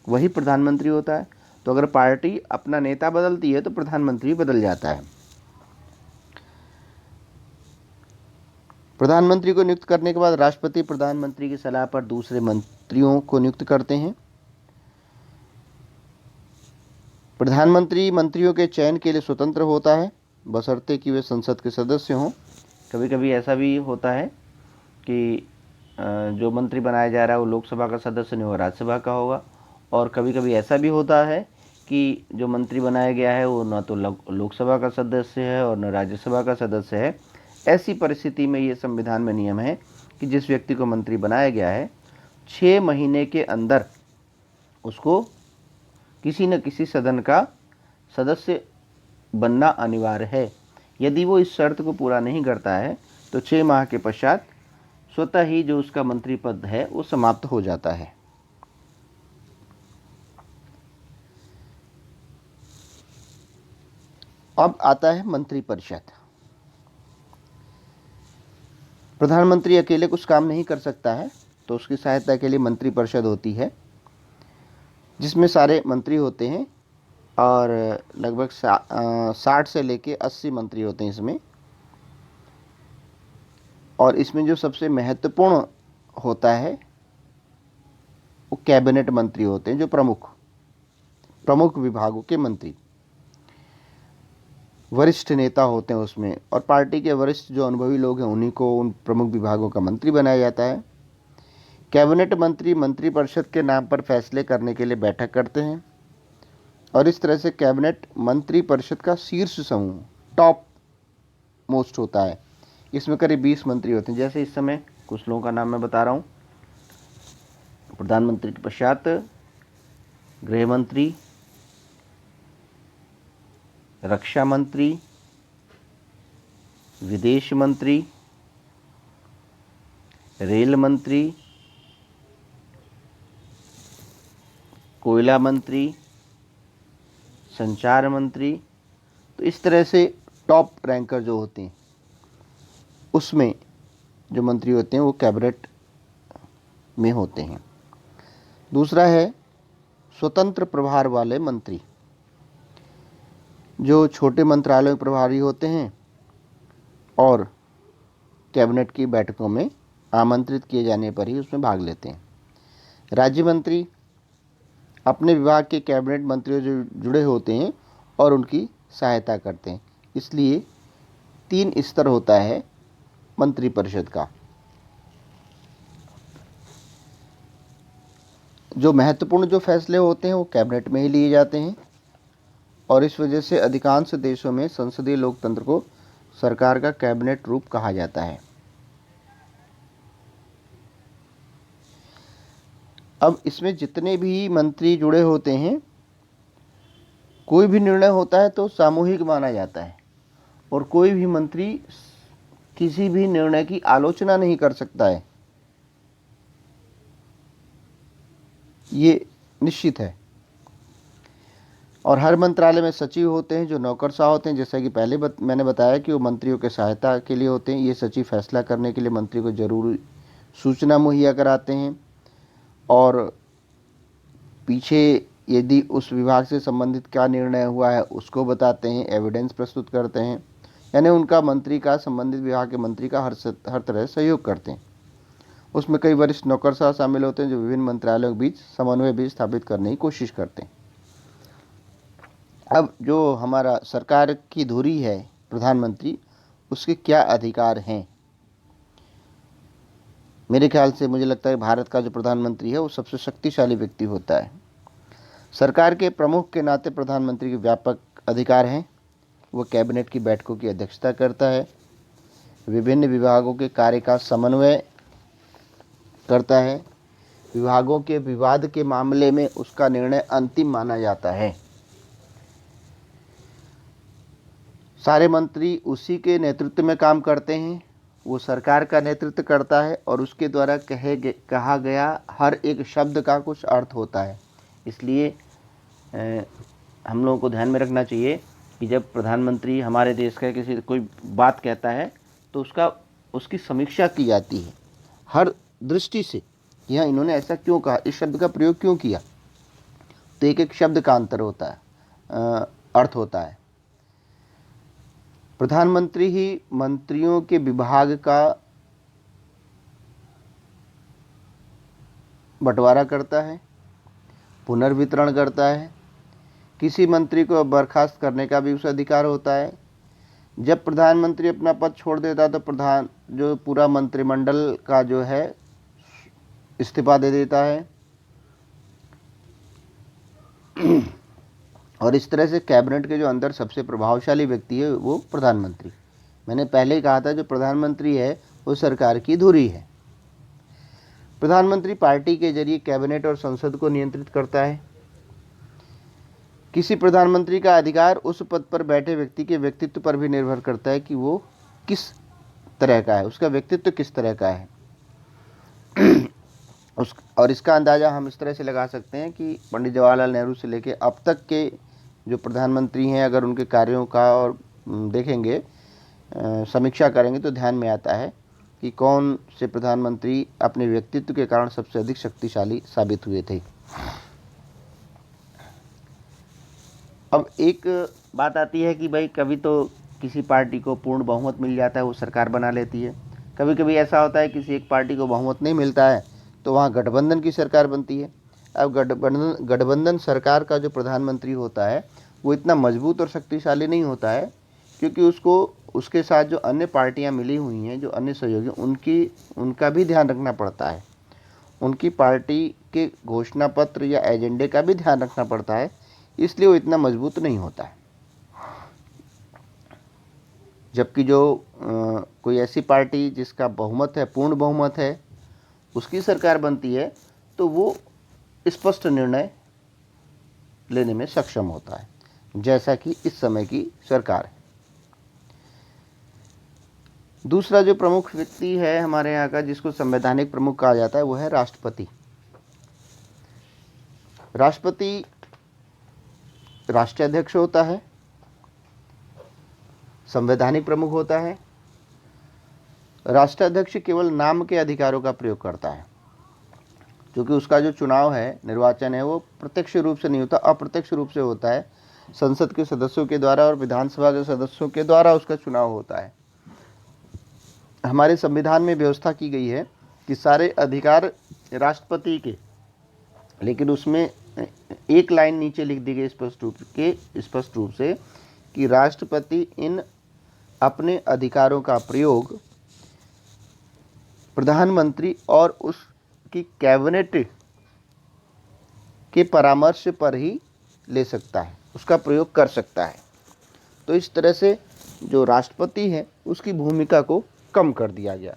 S1: वही प्रधानमंत्री होता है। तो अगर पार्टी अपना नेता बदलती है तो प्रधानमंत्री बदल जाता है। प्रधानमंत्री को नियुक्त करने के बाद राष्ट्रपति प्रधानमंत्री की सलाह पर दूसरे मंत्रियों को नियुक्त करते हैं। प्रधानमंत्री मंत्रियों के चयन के लिए स्वतंत्र होता है, बशर्ते कि वे संसद के सदस्य हों। कभी कभी ऐसा भी होता है कि जो मंत्री बनाया जा रहा है वो लोकसभा का सदस्य नहीं, वो राज्यसभा का होगा। और कभी कभी ऐसा भी होता है कि जो मंत्री बनाया गया है वो न तो लोकसभा का सदस्य है और न राज्यसभा का सदस्य है। ऐसी परिस्थिति में ये संविधान में नियम है कि जिस व्यक्ति को मंत्री बनाया गया है 6 महीने के अंदर उसको किसी न किसी सदन का सदस्य बनना अनिवार्य है। यदि वो इस शर्त को पूरा नहीं करता है तो 6 माह के पश्चात स्वतः ही जो उसका मंत्री पद है वो समाप्त हो जाता है। अब आता है मंत्रिपरिषद। प्रधानमंत्री अकेले कुछ काम नहीं कर सकता है, तो उसकी सहायता के लिए मंत्रिपरिषद होती है, जिसमें सारे मंत्री होते हैं और लगभग 60 से लेके 80 मंत्री होते हैं इसमें। और इसमें जो सबसे महत्वपूर्ण होता है वो कैबिनेट मंत्री होते हैं, जो प्रमुख विभागों के मंत्री, वरिष्ठ नेता होते हैं उसमें, और पार्टी के वरिष्ठ जो अनुभवी लोग हैं उन्हीं को उन प्रमुख विभागों का मंत्री बनाया जाता है। कैबिनेट मंत्री मंत्रिपरिषद के नाम पर फैसले करने के लिए बैठक करते हैं और इस तरह से कैबिनेट मंत्रिपरिषद का शीर्ष समूह टॉप मोस्ट होता है। इसमें करीब 20 मंत्री होते हैं। जैसे इस समय कुछ लोगों का नाम मैं बता रहा हूँ। प्रधानमंत्री के पश्चात गृह मंत्री, रक्षा मंत्री, विदेश मंत्री, रेल मंत्री, कोयला मंत्री, संचार मंत्री। तो इस तरह से टॉप रैंकर जो होते हैं उसमें जो मंत्री होते हैं वो कैबिनेट में होते हैं। दूसरा है स्वतंत्र प्रभार वाले मंत्री, जो छोटे मंत्रालयों में प्रभारी होते हैं और कैबिनेट की बैठकों में आमंत्रित किए जाने पर ही उसमें भाग लेते हैं। राज्य मंत्री अपने विभाग के कैबिनेट मंत्रियों जो जुड़े होते हैं और उनकी सहायता करते हैं। इसलिए 3 स्तर होता है मंत्रिपरिषद का। जो महत्वपूर्ण जो फैसले होते हैं वो कैबिनेट में ही लिए जाते हैं और इस वजह से अधिकांश देशों में संसदीय लोकतंत्र को सरकार का कैबिनेट रूप कहा जाता है। अब इसमें जितने भी मंत्री जुड़े होते हैं, कोई भी निर्णय होता है तो सामूहिक माना जाता है और कोई भी मंत्री किसी भी निर्णय की आलोचना नहीं कर सकता है, ये निश्चित है। और हर मंत्रालय में सचिव होते हैं जो नौकरशाह होते हैं। जैसा कि पहले मैंने बताया कि वो मंत्रियों के सहायता के लिए होते हैं। ये सचिव फैसला करने के लिए मंत्री को जरूरी सूचना मुहैया कराते हैं और पीछे यदि उस विभाग से संबंधित क्या निर्णय हुआ है उसको बताते हैं, एविडेंस प्रस्तुत करते हैं। यानी उनका मंत्री का संबंधित विभाग के मंत्री का हर तरह सहयोग करते हैं। उसमें कई वरिष्ठ नौकरशाह शामिल होते हैं जो विभिन्न मंत्रालयों के बीच समन्वय भी स्थापित करने की कोशिश करते हैं। अब जो हमारा सरकार की धुरी है प्रधानमंत्री, उसके क्या अधिकार हैं? मेरे ख्याल से मुझे लगता है भारत का जो प्रधानमंत्री है वो सबसे शक्तिशाली व्यक्ति होता है। सरकार के प्रमुख के नाते प्रधानमंत्री के व्यापक अधिकार हैं। वो कैबिनेट की बैठकों की अध्यक्षता करता है, विभिन्न विभागों के कार्य का समन्वय करता है, विभागों के विवाद के मामले में उसका निर्णय अंतिम माना जाता है। सारे मंत्री उसी के नेतृत्व में काम करते हैं। वो सरकार का नेतृत्व करता है और उसके द्वारा कहा गया हर एक शब्द का कुछ अर्थ होता है। इसलिए हम लोगों को ध्यान में रखना चाहिए कि जब प्रधानमंत्री हमारे देश का कोई बात कहता है तो उसकी समीक्षा की जाती है हर दृष्टि से। यहाँ इन्होंने ऐसा क्यों कहा, इस शब्द का प्रयोग क्यों किया, तो एक एक शब्द का अंतर होता है, अर्थ होता है। प्रधानमंत्री ही मंत्रियों के विभाग का बंटवारा करता है, पुनर्वितरण करता है। किसी मंत्री को बर्खास्त करने का भी उसे अधिकार होता है। जब प्रधानमंत्री अपना पद छोड़ देता है तो जो पूरा मंत्रिमंडल का जो है इस्तीफा दे देता है और इस तरह से कैबिनेट के जो अंदर सबसे प्रभावशाली व्यक्ति है वो प्रधानमंत्री। मैंने पहले ही कहा था जो प्रधानमंत्री है वो सरकार की धुरी है। प्रधानमंत्री पार्टी के जरिए कैबिनेट और संसद को नियंत्रित करता है। किसी प्रधानमंत्री का अधिकार उस पद पर बैठे व्यक्ति के व्यक्तित्व पर भी निर्भर करता है कि वो किस तरह का है, उसका व्यक्तित्व किस तरह का है। और इसका अंदाज़ा हम इस तरह से लगा सकते हैं कि पंडित जवाहरलाल नेहरू से लेकर अब तक के जो प्रधानमंत्री हैं, अगर उनके कार्यों का और देखेंगे, समीक्षा करेंगे, तो ध्यान में आता है कि कौन से प्रधानमंत्री अपने व्यक्तित्व के कारण सबसे अधिक शक्तिशाली साबित हुए थे। अब एक बात आती है कि भाई कभी तो किसी पार्टी को पूर्ण बहुमत मिल जाता है, वो सरकार बना लेती है। कभी कभी ऐसा होता है किसी एक पार्टी को बहुमत नहीं मिलता है, तो वहाँ गठबंधन की सरकार बनती है। अब गठबंधन सरकार का जो प्रधानमंत्री होता है वो इतना मजबूत और शक्तिशाली नहीं होता है, क्योंकि उसके साथ जो अन्य पार्टियां मिली हुई हैं, जो अन्य सहयोगी, उनका भी ध्यान रखना पड़ता है। उनकी पार्टी के घोषणा पत्र या एजेंडे का भी ध्यान रखना पड़ता है, इसलिए वो इतना मजबूत नहीं होता है। जबकि जो कोई ऐसी पार्टी जिसका बहुमत है, पूर्ण बहुमत है, उसकी सरकार बनती है, तो वो स्पष्ट निर्णय लेने में सक्षम होता है, जैसा कि इस समय की सरकार है। दूसरा जो प्रमुख व्यक्ति है हमारे यहाँ का, जिसको संवैधानिक प्रमुख कहा जाता है, वो है राष्ट्रपति। राष्ट्रपति राष्ट्राध्यक्ष होता है, संवैधानिक प्रमुख होता है। राष्ट्राध्यक्ष केवल नाम के अधिकारों का प्रयोग करता है, क्योंकि उसका जो चुनाव है, निर्वाचन है, वो प्रत्यक्ष रूप से नहीं होता, अप्रत्यक्ष रूप से होता है। संसद के सदस्यों के द्वारा और विधानसभा के सदस्यों के द्वारा उसका चुनाव होता है। हमारे संविधान में व्यवस्था की गई है कि सारे अधिकार राष्ट्रपति के, लेकिन उसमें एक लाइन नीचे लिख दी गई स्पष्ट रूप से कि राष्ट्रपति इन अपने अधिकारों का प्रयोग प्रधानमंत्री और उसकी कैबिनेट के परामर्श पर ही ले सकता है, उसका प्रयोग कर सकता है। तो इस तरह से जो राष्ट्रपति है उसकी भूमिका को कम कर दिया गया।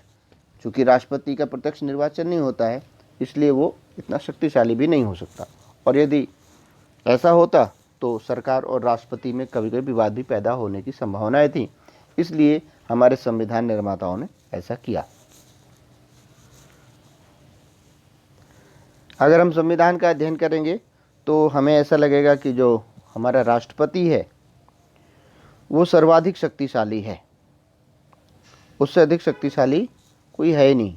S1: चूँकि राष्ट्रपति का प्रत्यक्ष निर्वाचन नहीं होता है, इसलिए वो इतना शक्तिशाली भी नहीं हो सकता। और यदि ऐसा होता तो सरकार और राष्ट्रपति में कभी कभी विवाद भी पैदा होने की संभावनाएं थी, इसलिए हमारे संविधान निर्माताओं ने ऐसा किया। अगर हम संविधान का अध्ययन करेंगे तो हमें ऐसा लगेगा कि जो हमारा राष्ट्रपति है वो सर्वाधिक शक्तिशाली है, उससे अधिक शक्तिशाली कोई है ही नहीं।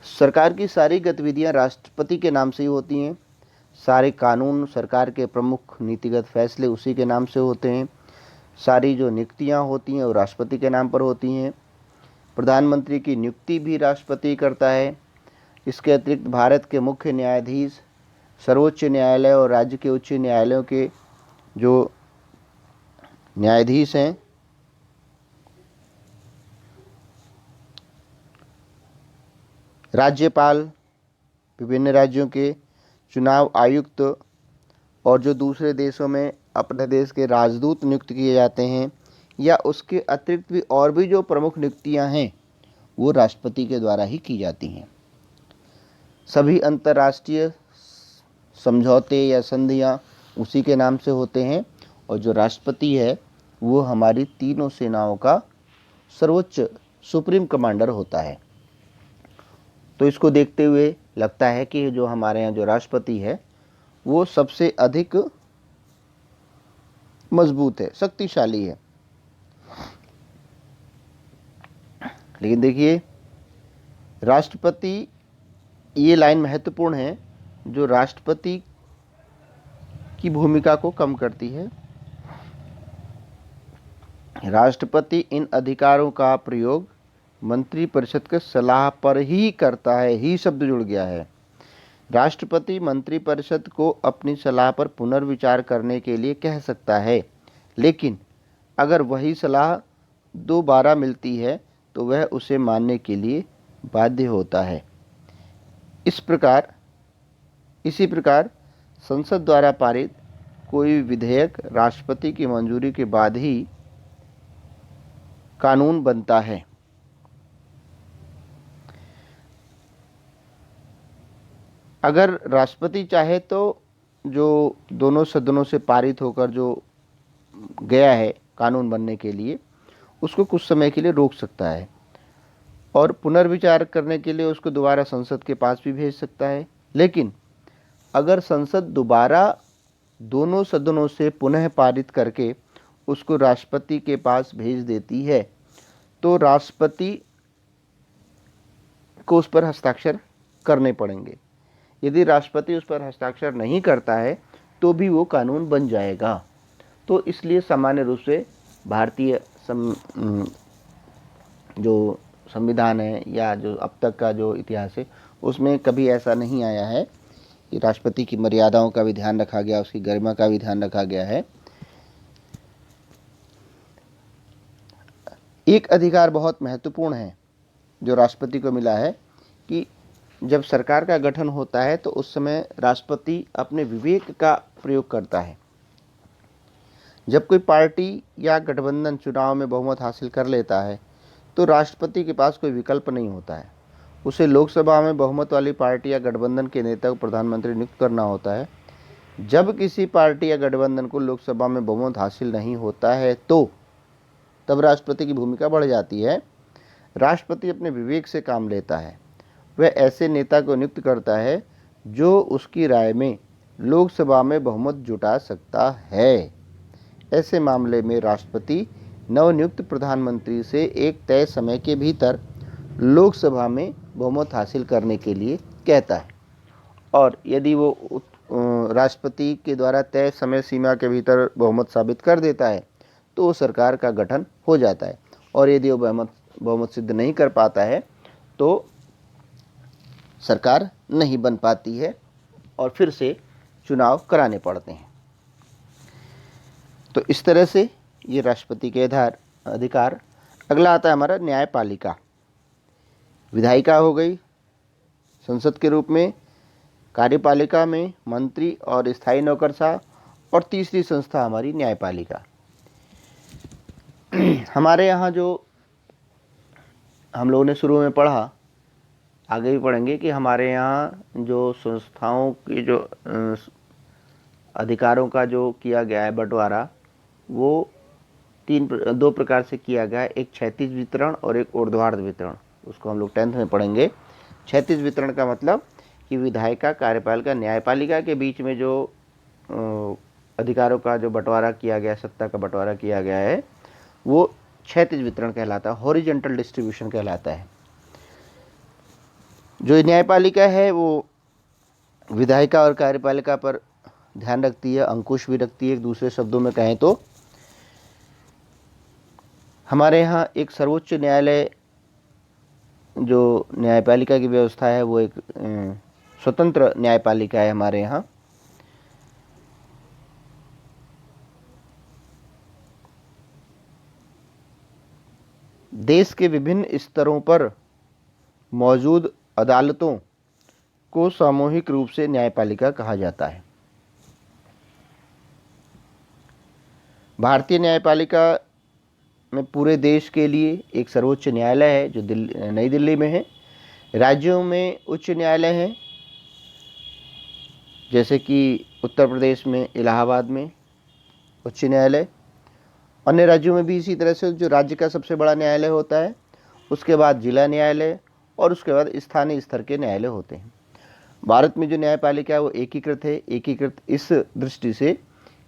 S1: सरकार की सारी गतिविधियां राष्ट्रपति के नाम से ही होती हैं, सारे कानून, सरकार के प्रमुख नीतिगत फैसले उसी के नाम से होते हैं, सारी जो नियुक्तियां होती हैं वो राष्ट्रपति के नाम पर होती हैं। प्रधानमंत्री की नियुक्ति भी राष्ट्रपति करता है। इसके अतिरिक्त भारत के मुख्य न्यायाधीश, सर्वोच्च न्यायालय और राज्य के उच्च न्यायालयों के जो न्यायाधीश हैं, राज्यपाल, विभिन्न राज्यों के चुनाव आयुक्त और जो दूसरे देशों में अपने देश के राजदूत नियुक्त किए जाते हैं, या उसके अतिरिक्त भी और भी जो प्रमुख नियुक्तियां हैं वो राष्ट्रपति के द्वारा ही की जाती हैं। सभी अंतर्राष्ट्रीय समझौते या संधियां उसी के नाम से होते हैं, और जो राष्ट्रपति है वो हमारी तीनों सेनाओं का सर्वोच्च सुप्रीम कमांडर होता है। तो इसको देखते हुए लगता है कि जो हमारे यहाँ जो राष्ट्रपति है वो सबसे अधिक मजबूत है, शक्तिशाली है। लेकिन देखिए, राष्ट्रपति, ये लाइन महत्वपूर्ण है जो राष्ट्रपति की भूमिका को कम करती है। राष्ट्रपति इन अधिकारों का प्रयोग मंत्रिपरिषद के सलाह पर ही करता है, ही शब्द जुड़ गया है। राष्ट्रपति मंत्रिपरिषद को अपनी सलाह पर पुनर्विचार करने के लिए कह सकता है, लेकिन अगर वही सलाह दोबारा मिलती है तो वह उसे मानने के लिए बाध्य होता है। इसी प्रकार संसद द्वारा पारित कोई विधेयक राष्ट्रपति की मंजूरी के बाद ही कानून बनता है। अगर राष्ट्रपति चाहे तो जो दोनों सदनों से पारित होकर जो गया है कानून बनने के लिए, उसको कुछ समय के लिए रोक सकता है और पुनर्विचार करने के लिए उसको दोबारा संसद के पास भी भेज सकता है। लेकिन अगर संसद दोबारा दोनों सदनों से पुनः पारित करके उसको राष्ट्रपति के पास भेज देती है तो राष्ट्रपति को उस पर हस्ताक्षर करने पड़ेंगे। यदि राष्ट्रपति उस पर हस्ताक्षर नहीं करता है तो भी वो कानून बन जाएगा। तो इसलिए सामान्य रूप से भारतीय जो संविधान है या जो अब तक का जो इतिहास है उसमें कभी ऐसा नहीं आया है कि राष्ट्रपति की मर्यादाओं का भी ध्यान रखा गया, उसकी गरिमा का भी ध्यान रखा गया है। एक अधिकार बहुत महत्वपूर्ण है जो राष्ट्रपति को मिला है कि जब सरकार का गठन होता है तो उस समय राष्ट्रपति अपने विवेक का प्रयोग करता है। जब कोई पार्टी या गठबंधन चुनाव में बहुमत हासिल कर लेता है तो राष्ट्रपति के पास कोई विकल्प नहीं होता है। उसे लोकसभा में बहुमत वाली पार्टी या गठबंधन के नेता को प्रधानमंत्री नियुक्त करना होता है। जब किसी पार्टी या गठबंधन को लोकसभा में बहुमत हासिल नहीं होता है तो तब राष्ट्रपति की भूमिका बढ़ जाती है। राष्ट्रपति अपने विवेक से काम लेता है। वह ऐसे नेता को नियुक्त करता है जो उसकी राय में लोकसभा में बहुमत जुटा सकता है। ऐसे मामले में राष्ट्रपति नवनियुक्त प्रधानमंत्री से एक तय समय के भीतर लोकसभा में बहुमत हासिल करने के लिए कहता है और यदि वो राष्ट्रपति के द्वारा तय समय सीमा के भीतर बहुमत साबित कर देता है तो सरकार का गठन हो जाता है। और यदि वो बहुमत सिद्ध नहीं कर पाता है तो सरकार नहीं बन पाती है और फिर से चुनाव कराने पड़ते हैं। तो इस तरह से ये राष्ट्रपति के अधिकार। अगला आता है हमारा न्यायपालिका। विधायिका हो गई संसद के रूप में, कार्यपालिका में मंत्री और स्थायी नौकरशाह, और तीसरी संस्था हमारी न्यायपालिका। हमारे यहाँ जो हम लोगों ने शुरू में पढ़ा, आगे भी पढ़ेंगे कि हमारे यहाँ जो संस्थाओं की जो अधिकारों का जो किया गया है बंटवारा, वो दो प्रकार से किया गया है। एक क्षैतिज वितरण और एक ऊर्ध्वाधर वितरण। उसको हम लोग 10th में पढ़ेंगे। क्षैतिज वितरण का मतलब कि विधायिका, कार्यपालिका, न्यायपालिका के बीच में जो अधिकारों का जो बंटवारा किया गया, सत्ता का बंटवारा किया गया है, वो क्षैतिज वितरण कहलाता है, हॉरिजॉन्टल डिस्ट्रीब्यूशन कहलाता है। जो न्यायपालिका है वो विधायिका और कार्यपालिका पर ध्यान रखती है, अंकुश भी रखती है। एक दूसरे शब्दों में कहें तो हमारे यहाँ एक सर्वोच्च न्यायालय, जो न्यायपालिका की व्यवस्था है वो एक स्वतंत्र न्यायपालिका है हमारे यहाँ। देश के विभिन्न स्तरों पर मौजूद अदालतों को सामूहिक रूप से न्यायपालिका कहा जाता है। भारतीय न्यायपालिका में पूरे देश के लिए एक सर्वोच्च न्यायालय है जो नई दिल्ली में है। राज्यों में उच्च न्यायालय हैं, जैसे कि उत्तर प्रदेश में इलाहाबाद में उच्च न्यायालय। अन्य राज्यों में भी इसी तरह से जो राज्य का सबसे बड़ा न्यायालय होता है, उसके बाद जिला न्यायालय और उसके बाद स्थानीय स्तर के न्यायालय होते हैं। भारत में जो न्यायपालिका है वो एकीकृत है। एकीकृत इस दृष्टि से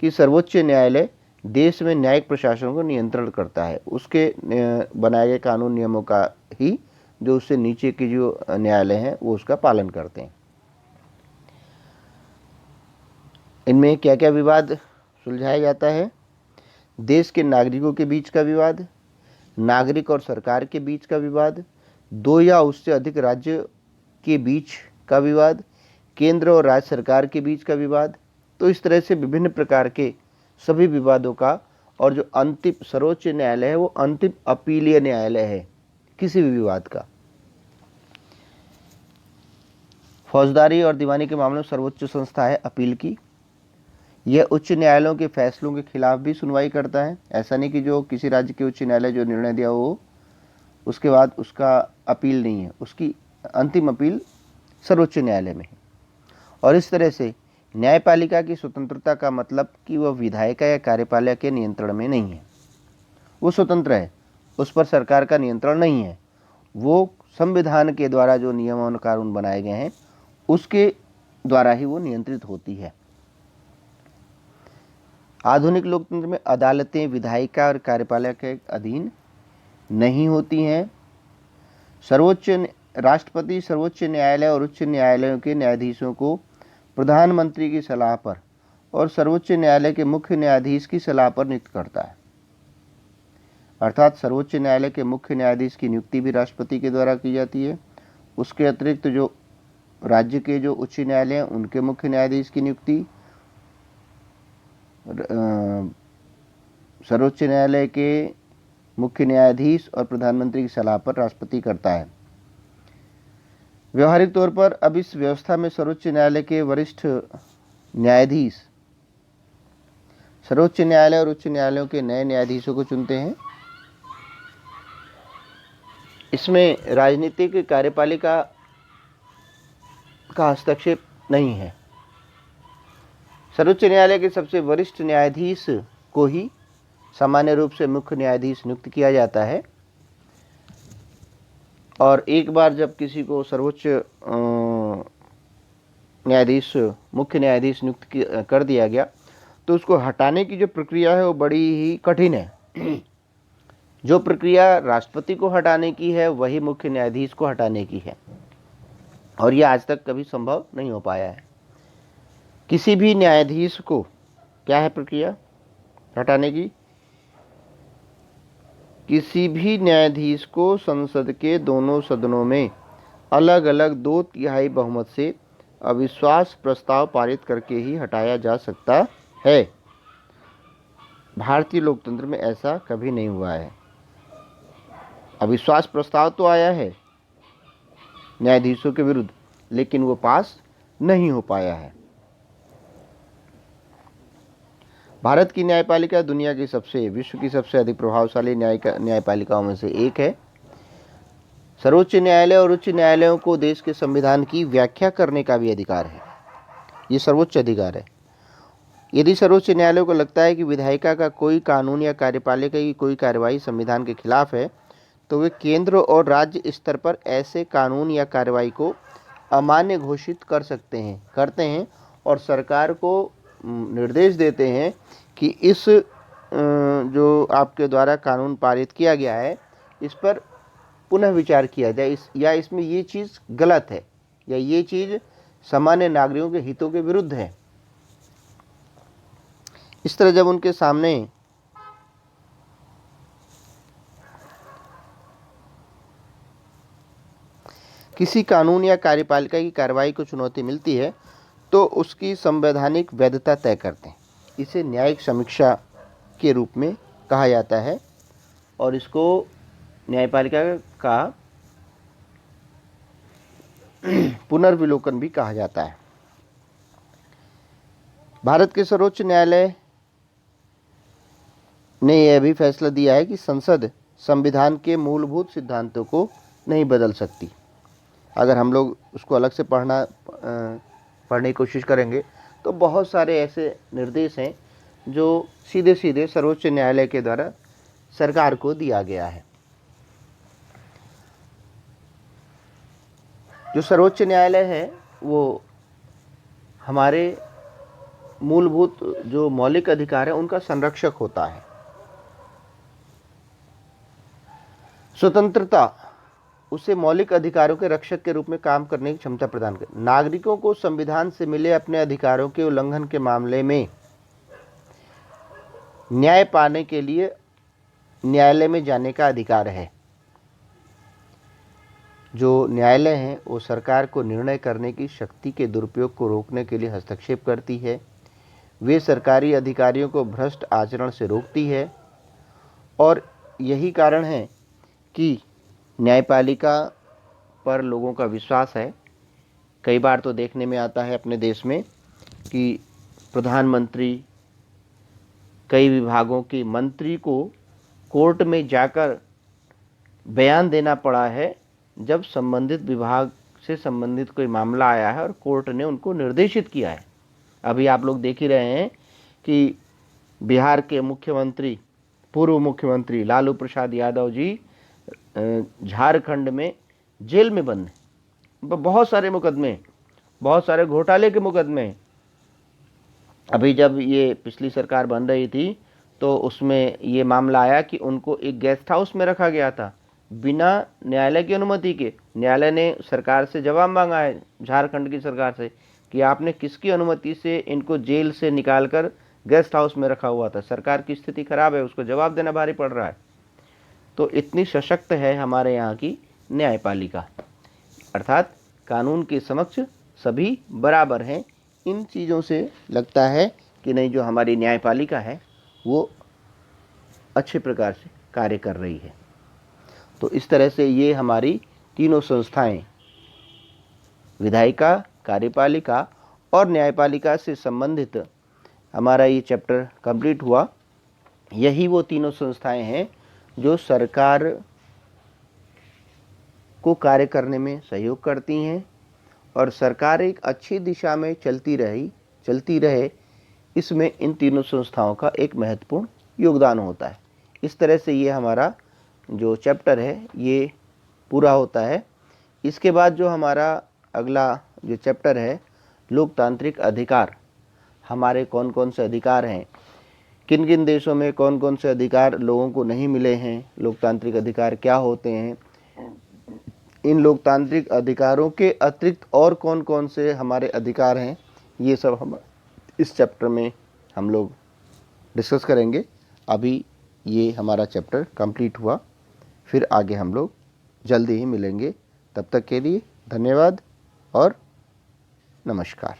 S1: कि सर्वोच्च न्यायालय देश में न्यायिक प्रशासन को नियंत्रण करता है। उसके बनाए गए कानून नियमों का ही जो उससे नीचे के जो न्यायालय हैं वो उसका पालन करते हैं। इनमें क्या क्या विवाद सुलझाया जाता है? देश के नागरिकों के बीच का विवाद, नागरिक और सरकार के बीच का विवाद, दो या उससे अधिक राज्य के बीच का विवाद, केंद्र और राज्य सरकार के बीच का विवाद। तो इस तरह से विभिन्न प्रकार के सभी विवादों का, और जो अंतिम सर्वोच्च न्यायालय है वो अंतिम अपीलीय न्यायालय है किसी भी विवाद का। फौजदारी और दीवानी के मामलों में सर्वोच्च संस्था है अपील की। यह उच्च न्यायालयों के फैसलों के खिलाफ भी सुनवाई करता है। ऐसा नहीं कि जो किसी राज्य के उच्च न्यायालय जो निर्णय दिया हो उसके बाद उसका अपील नहीं है, उसकी अंतिम अपील सर्वोच्च न्यायालय में है। और इस तरह से न्यायपालिका की स्वतंत्रता का मतलब कि वह विधायिका या कार्यपालिका के नियंत्रण में नहीं है, वो स्वतंत्र है, उस पर सरकार का नियंत्रण नहीं है, वो संविधान के द्वारा जो नियम और कानून बनाए गए हैं उसके द्वारा ही वो नियंत्रित होती है। आधुनिक लोकतंत्र में अदालतें विधायिका और कार्यपालिका के अधीन नहीं होती हैं। राष्ट्रपति, सर्वोच्च न्यायालय और उच्च न्यायालयों के न्यायाधीशों को प्रधानमंत्री की सलाह पर और सर्वोच्च न्यायालय के मुख्य न्यायाधीश की सलाह पर नियुक्त करता है। अर्थात सर्वोच्च न्यायालय के मुख्य न्यायाधीश की नियुक्ति भी राष्ट्रपति के द्वारा की जाती है। उसके अतिरिक्त जो राज्य के जो उच्च न्यायालय हैं उनके मुख्य न्यायाधीश की नियुक्ति सर्वोच्च न्यायालय के मुख्य न्यायाधीश और प्रधानमंत्री की सलाह पर राष्ट्रपति करता है। व्यवहारिक तौर पर अब इस व्यवस्था में सर्वोच्च न्यायालय के वरिष्ठ न्यायाधीश सर्वोच्च न्यायालय और उच्च न्यायालयों के नए न्यायाधीशों को चुनते हैं। इसमें राजनीतिक कार्यपालिका का हस्तक्षेप नहीं है। सर्वोच्च न्यायालय के सबसे वरिष्ठ न्यायाधीश को ही सामान्य रूप से मुख्य न्यायाधीश नियुक्त किया जाता है, और एक बार जब किसी को सर्वोच्च न्यायाधीश मुख्य न्यायाधीश नियुक्त कर दिया गया तो उसको हटाने की जो प्रक्रिया है वो बड़ी ही कठिन है। जो प्रक्रिया राष्ट्रपति को हटाने की है वही मुख्य न्यायाधीश को हटाने की है, और यह आज तक कभी संभव नहीं हो पाया है। किसी भी न्यायाधीश को क्या है प्रक्रिया हटाने की? किसी भी न्यायाधीश को संसद के दोनों सदनों में अलग अलग 2/3 बहुमत से अविश्वास प्रस्ताव पारित करके ही हटाया जा सकता है। भारतीय लोकतंत्र में ऐसा कभी नहीं हुआ है। अविश्वास प्रस्ताव तो आया है न्यायाधीशों के विरुद्ध, लेकिन वो पास नहीं हो पाया है। भारत की न्यायपालिका दुनिया की विश्व की सबसे अधिक प्रभावशाली न्यायपालिकाओं में से एक है। सर्वोच्च न्यायालय और उच्च न्यायालयों को देश के संविधान की व्याख्या करने का भी अधिकार है। ये सर्वोच्च अधिकार है। यदि सर्वोच्च न्यायालय को लगता है कि विधायिका का कोई कानून या कार्यपालिका की कोई कार्यवाही संविधान के खिलाफ है, तो वे केंद्र और राज्य स्तर पर ऐसे कानून या कार्यवाही को अमान्य घोषित करते हैं और सरकार को निर्देश देते हैं कि इस जो आपके द्वारा कानून पारित किया गया है इस पर पुनः विचार किया जाए, या इसमें ये चीज़ गलत है या ये चीज़ सामान्य नागरिकों के हितों के विरुद्ध है। इस तरह जब उनके सामने किसी कानून या कार्यपालिका की कार्रवाई को चुनौती मिलती है तो उसकी संवैधानिक वैधता तय करते हैं। इसे न्यायिक समीक्षा के रूप में कहा जाता है और इसको न्यायपालिका का पुनर्विलोकन भी कहा जाता है। भारत के सर्वोच्च न्यायालय ने यह भी फैसला दिया है कि संसद संविधान के मूलभूत सिद्धांतों को नहीं बदल सकती। अगर हम लोग उसको अलग से पढ़ने की कोशिश करेंगे तो बहुत सारे ऐसे निर्देश हैं जो सीधे सीधे सर्वोच्च न्यायालय के द्वारा सरकार को दिया गया है। जो सर्वोच्च न्यायालय है वो हमारे मूलभूत जो मौलिक अधिकार है उनका संरक्षक होता है। स्वतंत्रता उसे मौलिक अधिकारों के रक्षक के रूप में काम करने की क्षमता प्रदान कर नागरिकों को संविधान से मिले अपने अधिकारों के उल्लंघन के मामले में न्याय पाने के लिए न्यायालय में जाने का अधिकार है। जो न्यायालय हैं वो सरकार को निर्णय करने की शक्ति के दुरुपयोग को रोकने के लिए हस्तक्षेप करती है। वे सरकारी अधिकारियों को भ्रष्ट आचरण से रोकती है और यही कारण है कि न्यायपालिका पर लोगों का विश्वास है। कई बार तो देखने में आता है अपने देश में कि प्रधानमंत्री कई विभागों के मंत्री को कोर्ट में जाकर बयान देना पड़ा है जब संबंधित विभाग से संबंधित कोई मामला आया है और कोर्ट ने उनको निर्देशित किया है। अभी आप लोग देख ही रहे हैं कि बिहार के मुख्यमंत्री, पूर्व मुख्यमंत्री लालू प्रसाद यादव जी झारखंड में जेल में बंद हैं। बहुत सारे मुकदमे, बहुत सारे घोटाले के मुकदमे। अभी जब ये पिछली सरकार बन रही थी तो उसमें ये मामला आया कि उनको एक गेस्ट हाउस में रखा गया था बिना न्यायालय की अनुमति के। न्यायालय ने सरकार से जवाब मांगा है, झारखंड की सरकार से, कि आपने किसकी अनुमति से इनको जेल से निकालकर गेस्ट हाउस में रखा हुआ था। सरकार की स्थिति खराब है, उसको जवाब देना भारी पड़ रहा है। तो इतनी सशक्त है हमारे यहाँ की न्यायपालिका, अर्थात कानून के समक्ष सभी बराबर हैं। इन चीज़ों से लगता है कि नहीं, जो हमारी न्यायपालिका है वो अच्छे प्रकार से कार्य कर रही है। तो इस तरह से ये हमारी तीनों संस्थाएं, विधायिका, कार्यपालिका और न्यायपालिका से संबंधित हमारा ये चैप्टर कंप्लीट हुआ। यही वो तीनों संस्थाएं हैं जो सरकार को कार्य करने में सहयोग करती हैं और सरकार एक अच्छी दिशा में चलती रहे, इसमें इन तीनों संस्थाओं का एक महत्वपूर्ण योगदान होता है। इस तरह से ये हमारा जो चैप्टर है ये पूरा होता है। इसके बाद जो हमारा अगला जो चैप्टर है, लोकतांत्रिक अधिकार, हमारे कौन कौन से अधिकार हैं, किन किन देशों में कौन कौन से अधिकार लोगों को नहीं मिले हैं, लोकतांत्रिक अधिकार क्या होते हैं, इन लोकतांत्रिक अधिकारों के अतिरिक्त और कौन कौन से हमारे अधिकार हैं, ये सब हम इस चैप्टर में हम लोग डिस्कस करेंगे। अभी ये हमारा चैप्टर कंप्लीट हुआ, फिर आगे हम लोग जल्दी ही मिलेंगे। तब तक के लिए धन्यवाद और नमस्कार।